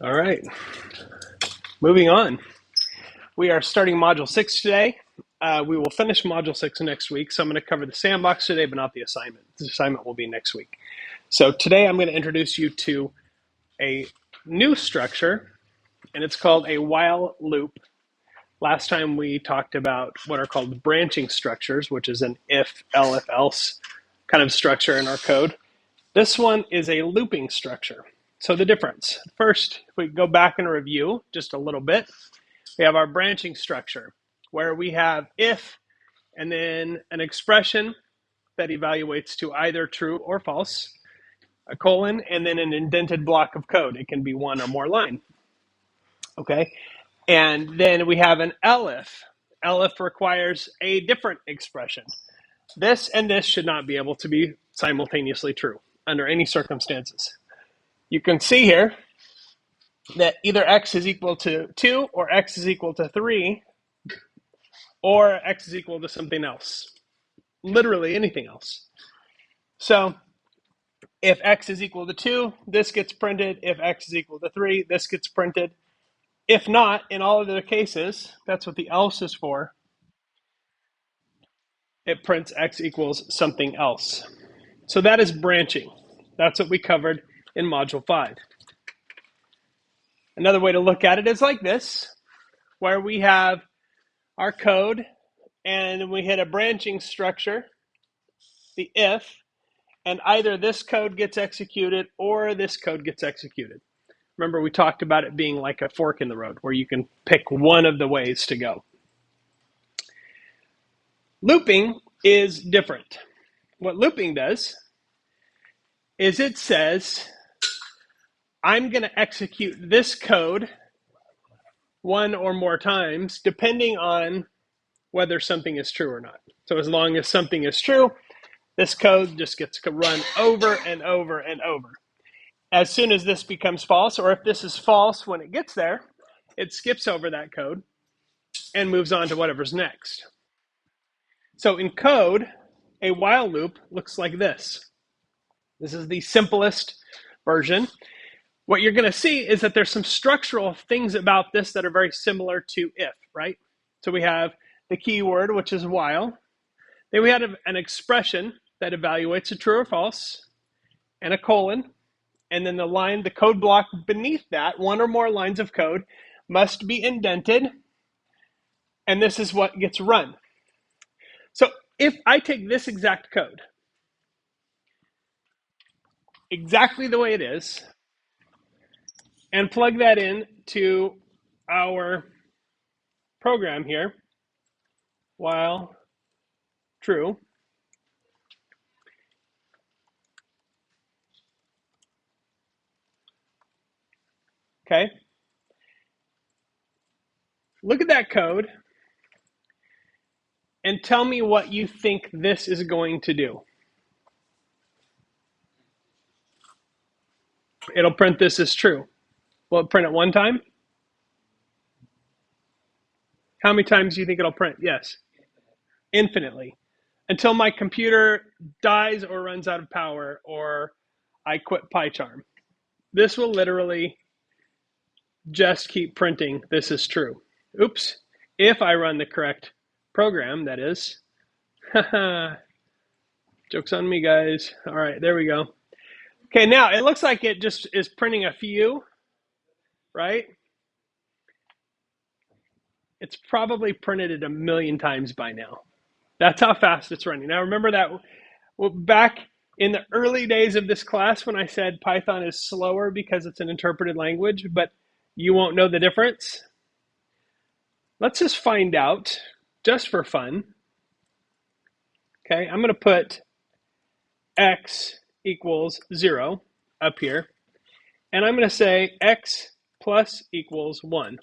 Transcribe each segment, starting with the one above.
All right, moving on. We are starting Module 6 today. We will finish Module 6 next week, so I'm going to cover the sandbox today, but not the assignment. The assignment will be next week. So today I'm going to introduce you to a new structure, and it's called a while loop. Last time we talked about what are called branching structures, which is an if, else kind of structure in our code. This one is a looping structure. So the difference. First, if we go back and review just a little bit, we have our branching structure where we have if and then an expression that evaluates to either true or false, a colon, and then an indented block of code. It can be one or more line. Okay. And then we have an elif. Elif requires a different expression. This and this should not be able to be simultaneously true under any circumstances. You can see here that either x is equal to 2 or x is equal to 3 or x is equal to something else, literally anything else. So if x is equal to 2, this gets printed. If x is equal to 3, this gets printed. If not, in all of the cases, that's what the else is for, it prints x equals something else. So that is branching. That's what we covered in Module 5. Another way to look at it is like this, where we have our code and we hit a branching structure, the if, and either this code gets executed or this code gets executed. Remember, we talked about it being like a fork in the road where you can pick one of the ways to go. Looping is different. What looping does is it says, I'm going to execute this code one or more times depending on whether something is true or not. So as long as something is true, this code just gets to run over and over and over. As soon as this becomes false, or if this is false when it gets there, it skips over that code and moves on to whatever's next. So in code, a while loop looks like this. This is the simplest version. What you're going to see is that there's some structural things about this that are very similar to if, right? So we have the keyword, which is while. Then we have an expression that evaluates a true or false, and a colon. And then the code block beneath that, one or more lines of code, must be indented. And this is what gets run. So if I take this exact code, exactly the way it is, and plug that in to our program here, while true, okay? Look at that code and tell me what you think this is going to do. It'll print this as true. Will it print it one time? How many times do you think it'll print? Yes. Infinitely. Until my computer dies or runs out of power or I quit PyCharm. This will literally just keep printing this is true. Oops. If I run the correct program, that is. Joke's on me, guys. All right, there we go. Okay, now it looks like it just is printing a few, right? It's probably printed it 1,000,000 times by now. That's how fast it's running. Now remember that back in the early days of this class when I said Python is slower because it's an interpreted language, but you won't know the difference? Let's just find out, just for fun. Okay, I'm going to put x equals 0 up here, and I'm going to say x plus equals 1,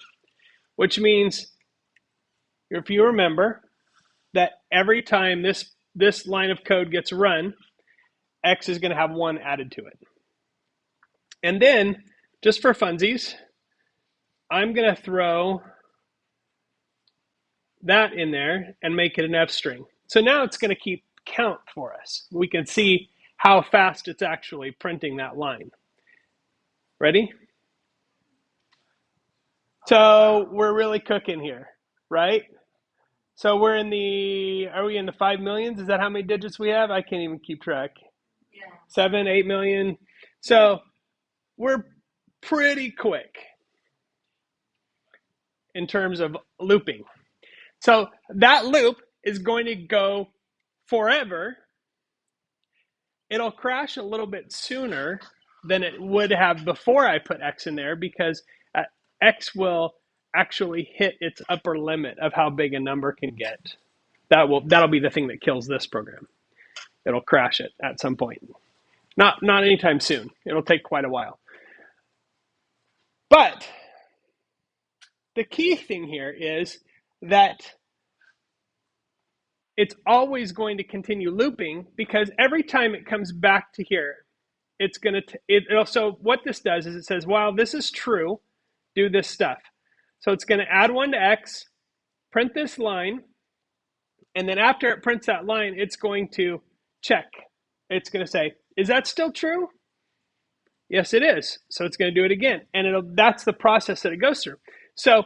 which means, if you remember, that every time this line of code gets run, x is going to have 1 added to it. And then, just for funsies, I'm going to throw that in there and make it an f string. So now it's going to keep count for us. We can see how fast it's actually printing that line. Ready? So we're really cooking here, right? So we're in the, are we in the 5 millions? Is that how many digits we have? I can't even keep track. 7, 8 million. So we're pretty quick in terms of looping. So that loop is going to go forever. It'll crash a little bit sooner than it would have before I put X in there because X will actually hit its upper limit of how big a number can get. That'll be the thing that kills this program. It'll crash it at some point. Not anytime soon. It'll take quite a while. But the key thing here is that it's always going to continue looping because every time it comes back to here, it's going to, so what this does is it says, while this is true, do this stuff. So it's going to add 1 to X, print this line, and then after it prints that line, it's going to check. It's going to say, is that still true? Yes, it is. So it's going to do it again. And that's the process that it goes through. So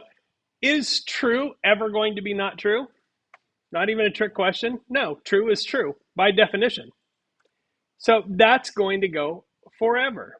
is true ever going to be not true? Not even a trick question. No, true is true by definition. So that's going to go forever.